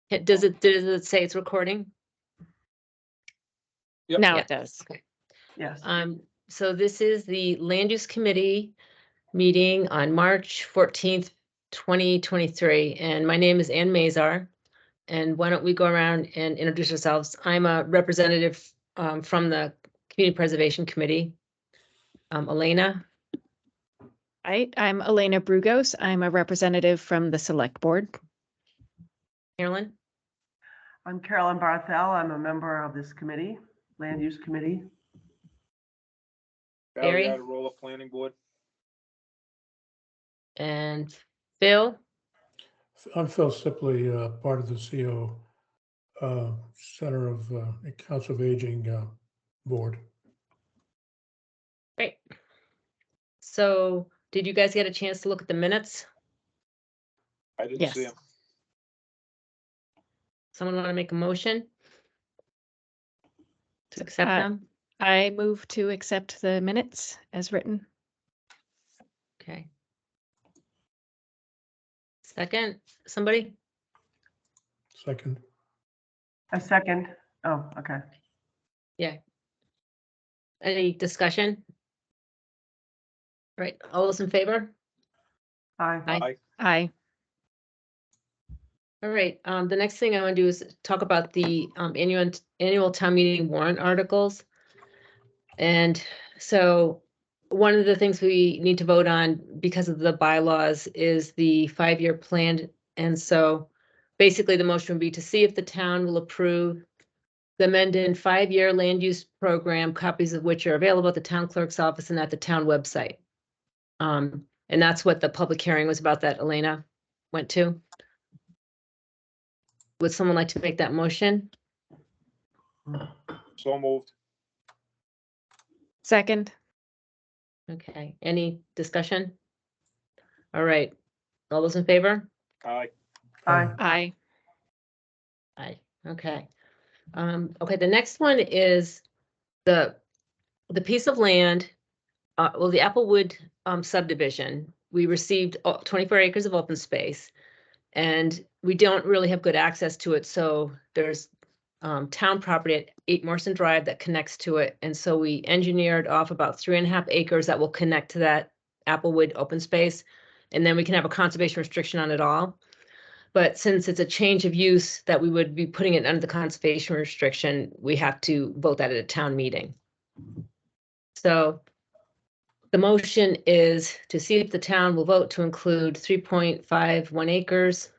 Does it say it's recording? Yep. Now Yeah. it does. Okay. Yes. So this is the Land Use Committee meeting on March 14th, 2023. And my name is Ann Mazar. And why don't we go around and introduce ourselves? I'm a representative from the Community Preservation Committee. Elena, I'm Elena Brugos. I'm a representative from the Select Board. Carolyn, I'm Carolyn Barthel. I'm a member of this committee, Land Use Committee. Barry? Barry Roller Planning Board. and Phil. I'm Phil Sipley, part of the CO Center of Council of Aging Board. Great. So did you guys get a chance to look at the minutes? I didn't Yes. see him. Someone want to make a motion to accept Uh, them? I move to accept the minutes as written. Okay. Second, somebody? Second, A second. Oh, okay. Any discussion? Right, all those in favor? Aye. Aye. Aye. All right, the next thing I want to do is talk about the annual town meeting warrant articles. And so one of the things we need to vote on because of the bylaws is the 5-year plan. And so basically the motion would be to see if the town will approve the amended 5-year land use program, copies of which are available at the town clerk's office and at the town website. And that's what the public hearing was about that Elena went to. Would someone like to make that motion? So moved. Second. Okay, any discussion? All right, all those in favor? Aye. Aye. Aye. Aye, okay. Okay, the next one is the piece of land, well, the Applewood subdivision. We received 24 acres of open space, and we don't really have good access to it, so there's town property at 8 Morrison Drive that connects to it, and so we engineered off about 3.5 acres that will connect to that Applewood open space, and then we can have a conservation restriction on it all. But since it's a change of use that we would be putting it under the conservation restriction, we have to vote that at a town meeting. So the motion is to see if the town will vote to include 3.51 acres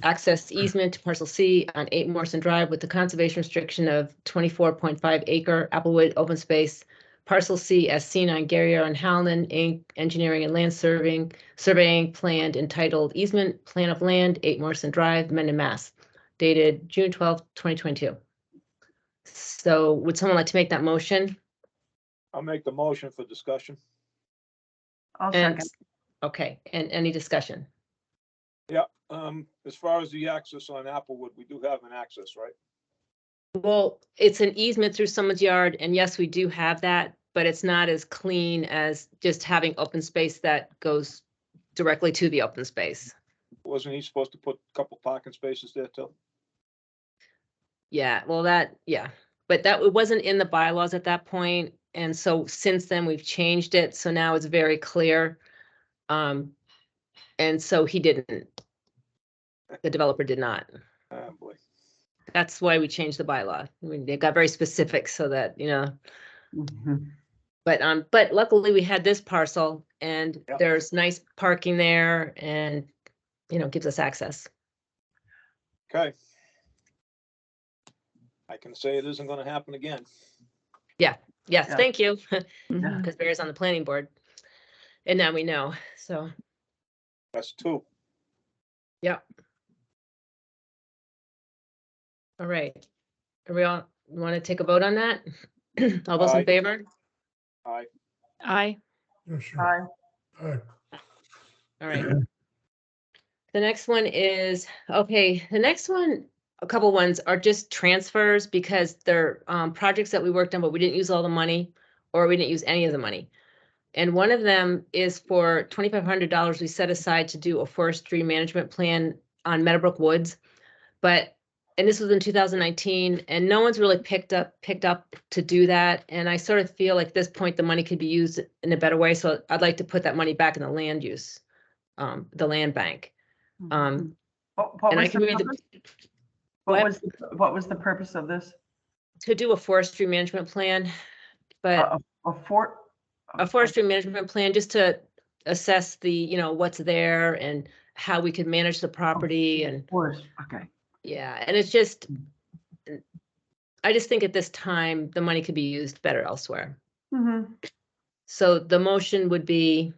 access easement to parcel C on 8 Morrison Drive with the conservation restriction of 24.5 acre Applewood open space. Parcel C as seen on Gary R. and Halnan, Inc. Engineering and Land Surveying planned entitled Easement Plan of Land, 8 Morrison Drive, Mendon, Mass. Dated June 12th, 2022. So would someone like to make that motion? I'll make the motion for discussion. I'll And second. okay, and any discussion? As far as the access on Applewood, we do have an access, right? Well, it's an easement through someone's yard, and yes, we do have that, but it's not as clean as just having open space that goes directly to the open space. Wasn't he supposed to put a couple parking spaces there too? Yeah, well, yeah, but it wasn't in the bylaws at that point, and so since then we've changed it, so now it's very clear. And so he didn't. The developer did not. Oh, boy. That's why we changed the bylaw. I mean, they got very specific so that, Mhm. but luckily we had this parcel and Yep. there's nice parking there and, gives us access. Okay. I can say it isn't gonna happen again. Yes, Yeah. thank you, Mhm. because Barry's on the planning board. And now we know, so, That's 2. yeah. All right. Are we all want to take a vote on that? All those Aye. in favor? Aye. Aye. yeah, sure. Aye. Aye. All right. The next one is, okay, the next one, a couple ones are just transfers because they're projects that we worked on, but we didn't use all the money or we didn't use any of the money. And one of them is for $2,500 we set aside to do a forestry management plan on Meadowbrook Woods. But, and this was in 2019, and no one's really picked up to do that. And I sort of feel like at this point, the money could be used in a better way. So I'd like to put that money back in the land use, the land bank. What And I was can the read purpose? the, What was the purpose of this? to do a forestry management plan, but A fort? a forestry management plan just to assess the, you know, what's there and how we could manage the property and, Forest, okay. yeah, and it's just, I just think at this time, the money could be used better elsewhere. Mhm. So the motion would be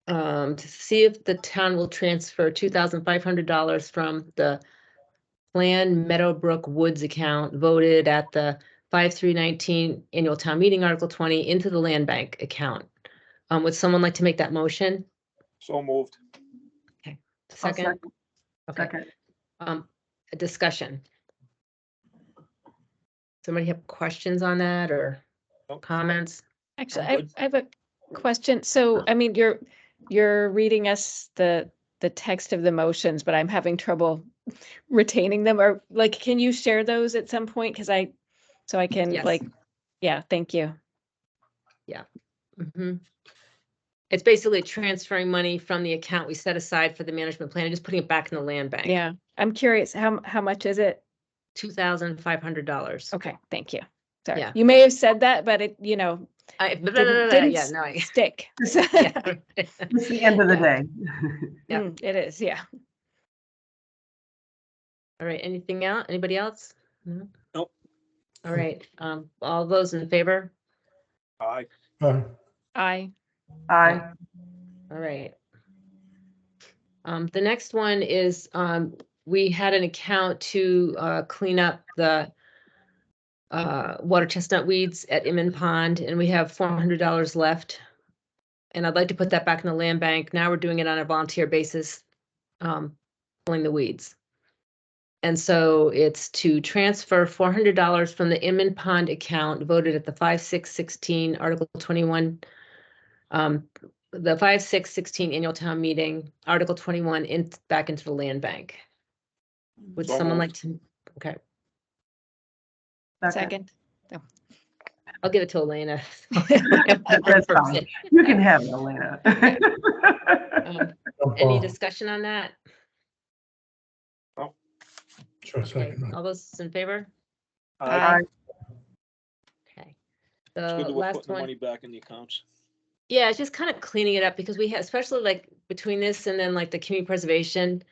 to see if the town will transfer $2,500 from the Plan Meadowbrook Woods account voted at the 5/3/19 annual town meeting, Article 20, into the land bank account. Would someone like to make that motion? So moved. I'll Second? Okay, Second. a discussion. Somebody have questions on that or Nope. comments? Actually, I'm good. I have a question. So, I mean, you're reading us the text of the motions, but I'm having trouble retaining them. Or like, can you share those at some point? Because so I can Yes. like, yeah, thank you. Mhm. It's basically transferring money from the account we set aside for the management plan and just putting it back in the land bank. Yeah, I'm curious, how much is it? $2,500. Okay, thank you. Sorry. Yeah. You may have said that, but it, you know, didn't Yeah, no, stick. So- yeah. It's the end of the Yeah. day. Yeah. It is, yeah. All right, anything else? Anybody else? No? Nope. All right, all those in favor? Aye. Aye. I, Aye. All right. The next one is, we had an account to, clean up the water chestnut weeds at Inman Pond, and we have $400 left. And I'd like to put that back in the land bank. Now we're doing it on a volunteer basis, pulling the weeds. And so it's to transfer $400 from the Inman Pond account voted at the 5/6/16 Article 21. The 5/6/16 annual town meeting, Article 21 back into the land bank. Would So someone moved. like to? Okay, second. I'll give it to Elena. That's fine. You can have it, Elena. Any discussion on that? Sure, Okay, second. all those in favor? Aye. Okay. It's The good that we're last putting the one, money back in the accounts. yeah, it's just kind of cleaning it up because we have, especially like between this and then like the community preservation,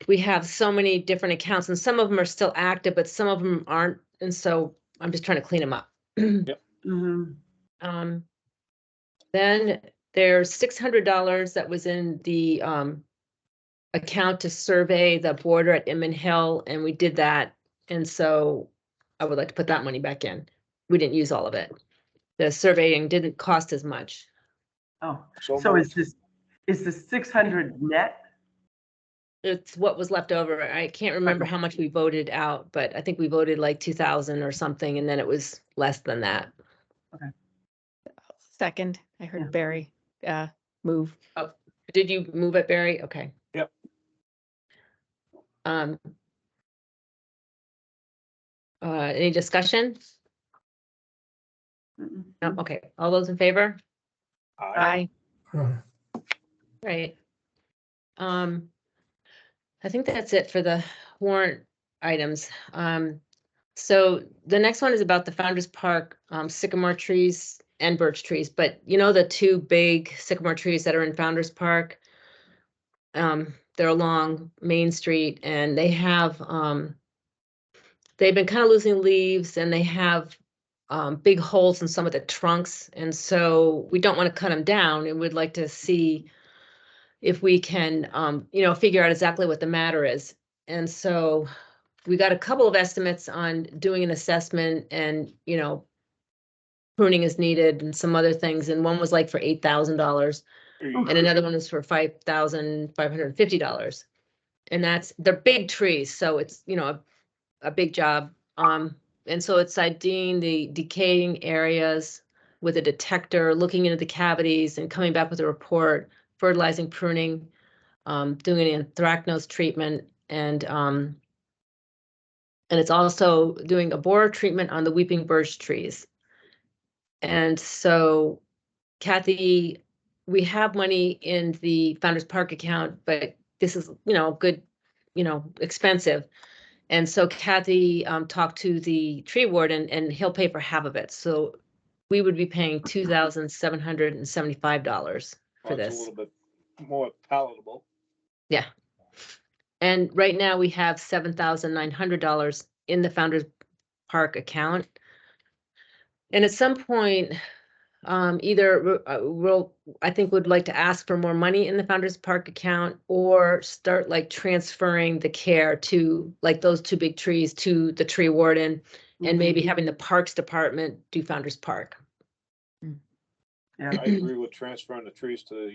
we have so many different accounts and some of them are still active, but some of them aren't. And so I'm just trying to clean them up. Mhm. Then there's $600 that was in the account to survey the border at Inman Hill, and we did that. And so I would like to put that money back in. We didn't use all of it. The surveying didn't cost as much. Oh, So so moved. is this 600 net? It's what was left over. I can't remember Okay. how much we voted out, but I think we voted like 2,000 or something, and then it was less than that. Second, I heard Yeah. Barry, move. Did you move it, Barry? Okay. Yep. Any discussion? Mm-mm. No, okay. All those in favor? Aye. I, Right. I think that's it for the warrant items. So the next one is about the Founder's Park, sycamore trees and birch trees, but you know, the two big sycamore trees that are in Founder's Park? They're along Main Street and they have, they've been kind of losing leaves and they have big holes in some of the trunks. And so we don't want to cut them down and we'd like to see if we can, you know, figure out exactly what the matter is. And so we got a couple of estimates on doing an assessment and, you know, pruning is needed and some other things. And one was like for $8,000 and another one was for $5,550. And they're big trees. So it's, you know, a big job. And so it's IDing the decaying areas with a detector, looking into the cavities and coming back with a report, fertilizing, pruning. doing an anthracnose treatment and it's also doing a borer treatment on the weeping birch trees. And so Kathy, we have money in the Founder's Park account, but this is, good, expensive. And so Kathy talked to the tree warden and he'll pay for half of it. So we would be paying $2,775 for Well, it's a this. little bit more palatable. Yeah. And right now we have $7,900 in the Founder's Park account. And at some point, either I think would like to ask for more money in the Founder's Park account or start like transferring the care to like those two big trees to the tree warden and maybe having the Parks Department do Founder's Park. Yeah, I agree with transferring the trees to the,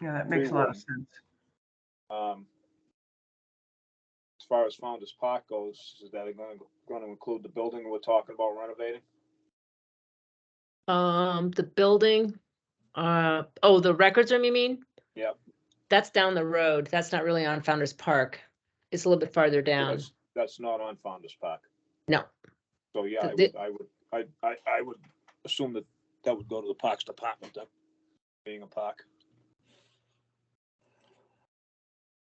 yeah, that makes a lot of sense. as far as Founder's Park goes, is that going to include the building we're talking about renovating? The building, the records room, you mean? Yep. That's down the road. That's not really on Founder's Park. It's a little bit farther So down. That's not on Founder's Park. No. So yeah, The- I would assume that would go to the Parks Department, then, being a park.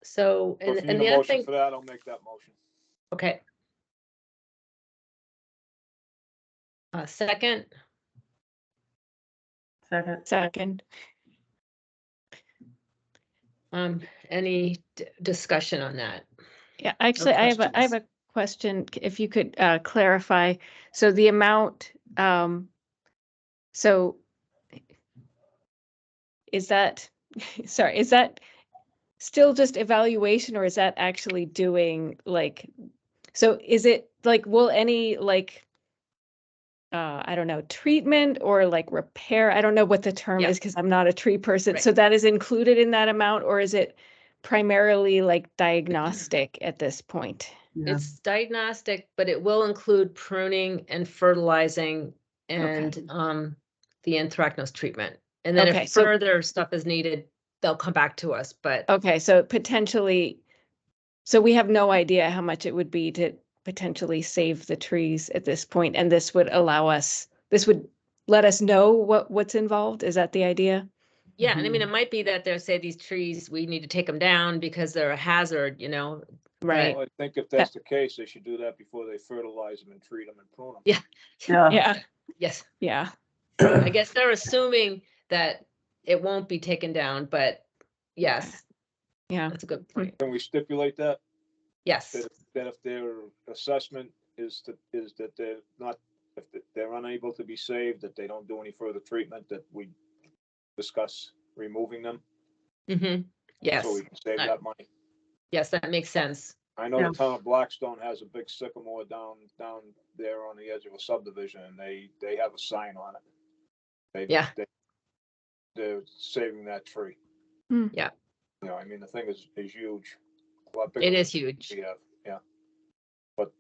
So, So if you and need the a other motion thing, for that, I'll make that motion. okay. Second, Second, Second. any discussion on that? Yeah, actually, I have questions? a question. If you could clarify, so the amount, so is that, sorry, is that still just evaluation or is that actually doing like, so is it like, will any like, I don't know, treatment or like repair? I don't know what the term Yeah. is because I'm not a tree person. Right. So that is included in that amount or is it primarily like diagnostic at this point? yeah, It's diagnostic, but it will include pruning and fertilizing and the anthracnose treatment. And then Okay, if so- further stuff is needed, they'll come back to us, but Okay, so potentially, so we have no idea how much it would be to potentially save the trees at this point, and this would allow us, this would let us know what's involved? Is that the idea? yeah, and I mean, it might be that they'll say these trees, we need to take them down because they're a hazard, Right, Well, I think if that's the case, they should do that before they fertilize them and treat them and prune them. Yeah. yeah, yeah, Yes, yeah, I guess they're assuming that it won't be taken down, but yes, yeah, that's a good point. Can we stipulate that? Yes, That if their assessment is that they're not, if they're unable to be saved, that they don't do any further treatment, that we discuss removing them, yes, so we can save that money. yes, that makes sense. I know Yeah. the town of Blackstone has a big sycamore down there on the edge of a subdivision, and they have a sign on it. Yeah. They're saving that tree. Hmm. Yeah. I mean, the thing is huge. A lot bigger It than is huge. we have, yeah. But,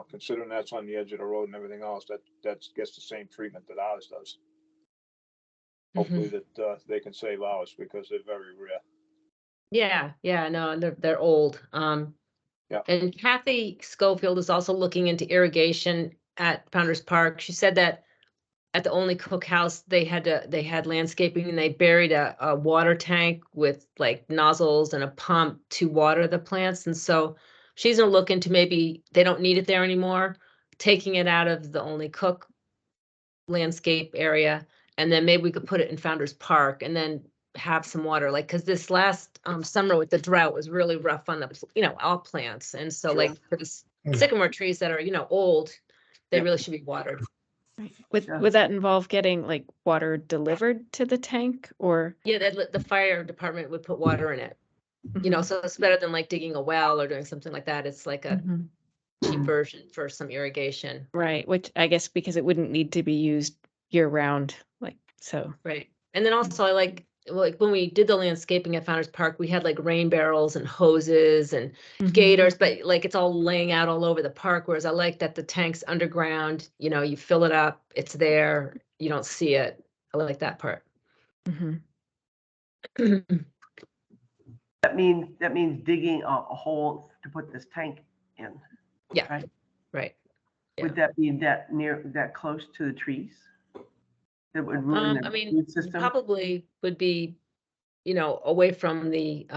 considering that's on the edge of the road and everything else, that gets the same treatment that ours does. Hopefully that they can save ours because they're very rare. Yeah, no, and they're old. Yeah. And Kathy Schofield is also looking into irrigation at Founder's Park. She said that at the Only Cook House, they had landscaping and they buried a water tank with like nozzles and a pump to water the plants. And so she's gonna look into maybe they don't need it there anymore, taking it out of the Only Cook landscape area. And then maybe we could put it in Founder's Park and then have some water, like, cause this last summer with the drought was really rough on the, all plants. And so Sure. like for the Yeah. sycamore trees that are, old, they Yeah. really should be watered. Yeah. Would that involve getting like water delivered to the tank or? Yeah, the fire department would put water in it, Mhm, so it's better than like digging a well or doing something like that. It's like a mhm. cheap version for some irrigation. Right, which I guess because it wouldn't need to be used year round, like, so. Right. And then also I like when we did the landscaping at Founder's Park, we had like rain barrels and hoses and Mhm. gators, but like it's all laying out all over the park. Whereas I like that the tank's underground, you fill it up, it's there, you don't see it. I like that part. Mhm. that means digging a hole to put this tank in. Yeah. Right? Right. Would that be that close to the trees? That would ruin I the mean, root system? probably would be, away from the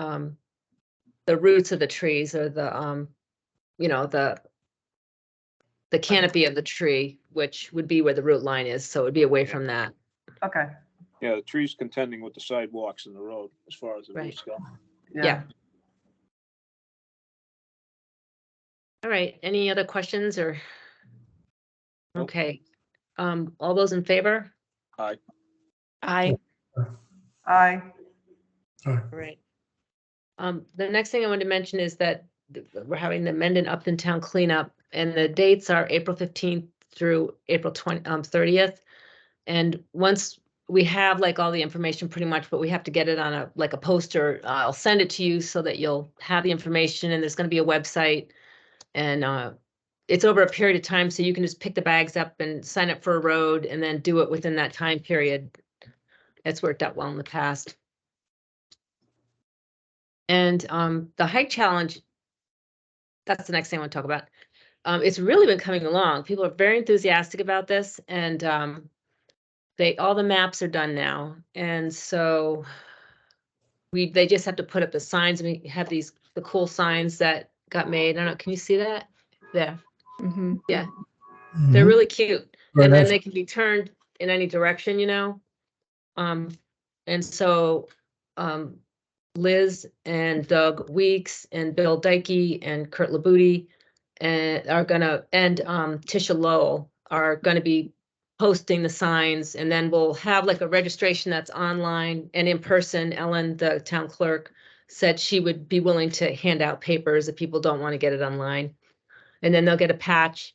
roots of the trees or the the canopy of the tree, which would be where the root line is. So it would be away Yeah. from that. Okay, Yeah, the tree's contending with the sidewalks and the road as far as the Right. roots go. Yeah. All right. Any other questions or? Nope. Okay. All those in favor? I, Aye. Aye. All right. The next thing I wanted to mention is that we're having the Mendon Upton Town cleanup, and the dates are April 15th through April 30th. And once we have like all the information pretty much, but we have to get it on a poster. I'll send it to you so that you'll have the information, and there's going to be a website, and it's over a period of time, so you can just pick the bags up and sign up for a road and then do it within that time period. It's worked out well in the past. And the hike challenge, that's the next thing I want to talk about. It's really been coming along. People are very enthusiastic about this, and all the maps are done now. And so they just have to put up the signs, and we have the cool signs that got made. I don't know, can you see that? There. mhm. Yeah, they're Mhm. really cute. Very And then nice. they can be turned in any direction, and so Liz and Doug Weeks and Bill Dykey and Kurt Labuti and Tisha Lowell are gonna be posting the signs, and then we'll have like a registration that's online and in person. Ellen, the town clerk, said she would be willing to hand out papers if people don't want to get it online. And then they'll get a patch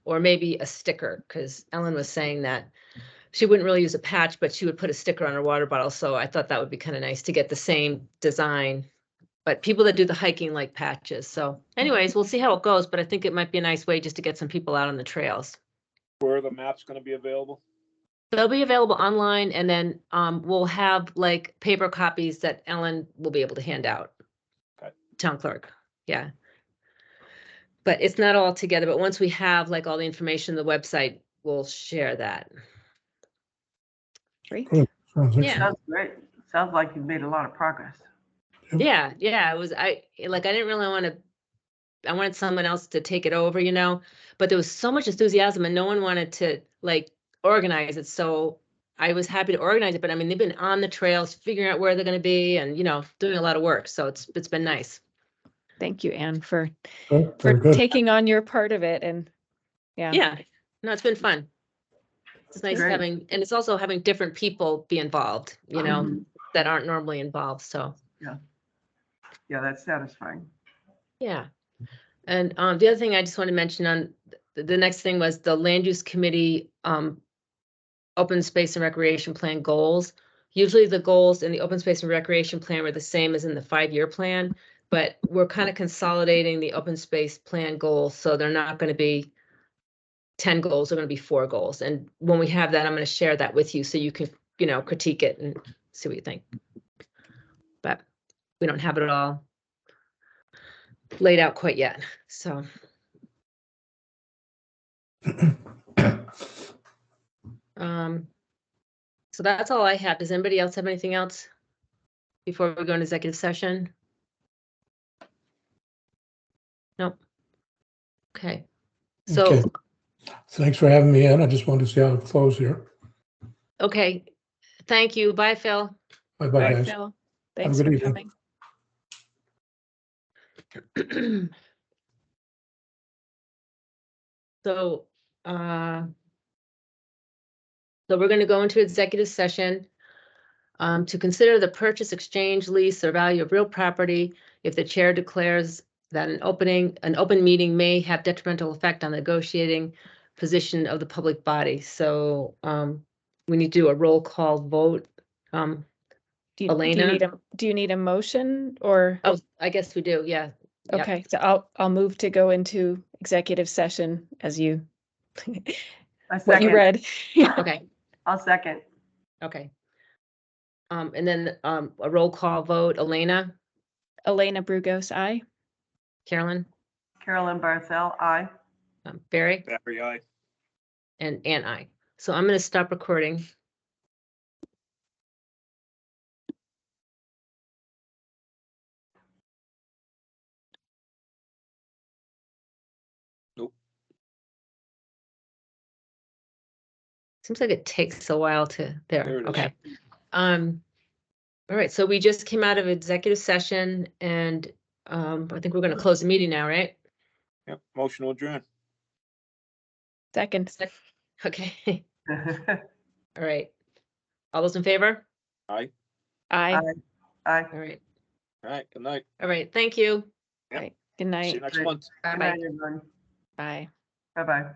or maybe a sticker, because Ellen was saying that she wouldn't really use a patch, but she would put a sticker on her water bottle. So I thought that would be kind of nice to get the same design. But people that do the hiking like patches. So anyways, we'll see how it goes, but I think it might be a nice way just to get some people out on the trails. Where are the maps gonna be available? They'll be available online, and then we'll have like paper copies that Ellen will be able to hand out. Okay. Town clerk, yeah. But it's not all together, but once we have like all the information, the website, we'll share that. Great. Good. Sounds Yeah. excellent. Sounds great. Sounds like you've made a lot of progress. Yeah, I didn't really want to, I wanted someone else to take it over, but there was so much enthusiasm and no one wanted to like organize it. So I was happy to organize it, but I mean, they've been on the trails, figuring out where they're going to be and, doing a lot of work. So it's been nice. Thank you, Anne, for Good, very good. taking on your part of it. And yeah, Yeah, no, it's been fun. It's nice Great. and it's also having different people be involved, Mhm. that aren't normally involved. So. Yeah, that's satisfying. Yeah. And the other thing I just want to mention on the next thing was the land use committee open space and recreation plan goals. Usually the goals in the open space and recreation plan were the same as in the 5-year plan, but we're kind of consolidating the open space plan goals. So they're not going to be 10 goals, they're going to be 4 goals. And when we have that, I'm going to share that with you so you can, critique it and see what you think. But we don't have it all laid out quite yet. So. So that's all I have. Does anybody else have anything else before we go into executive session? Nope. Okay. So, Okay. Thanks for having me in. I just wanted to see how it flows here. okay. Thank you. Bye, Phil. Bye-bye, Bye. guys. Phil, thanks good for evening. coming. So, so we're going to go into executive session to consider the purchase, exchange, lease, or value of real property if the chair declares that an open meeting may have detrimental effect on the negotiating position of the public body. So we need to do a roll call vote. Elena? Do you need a motion or? Oh, I guess we do. Yeah. Yep. Okay, so I'll move to go into executive session as you, A what you second. read. Okay. I'll second. Okay. And then a roll call vote. Elena, Elena Brugos, aye. Carolyn, Carolyn Barthel, aye. Barry, Barry, aye. and I. So I'm going to stop recording. Nope. Seems like it takes a while to, There there, it is. okay. All right, so we just came out of executive session and I think we're gonna close the meeting now, right? Yep, motion to adjourn. Second. Okay, all right. All those in favor? Aye. Aye. Aye. All right, All right, good night. all right, thank you. Good See you night. next Great. month. Good Bye-bye. night, everyone. Bye. Bye-bye.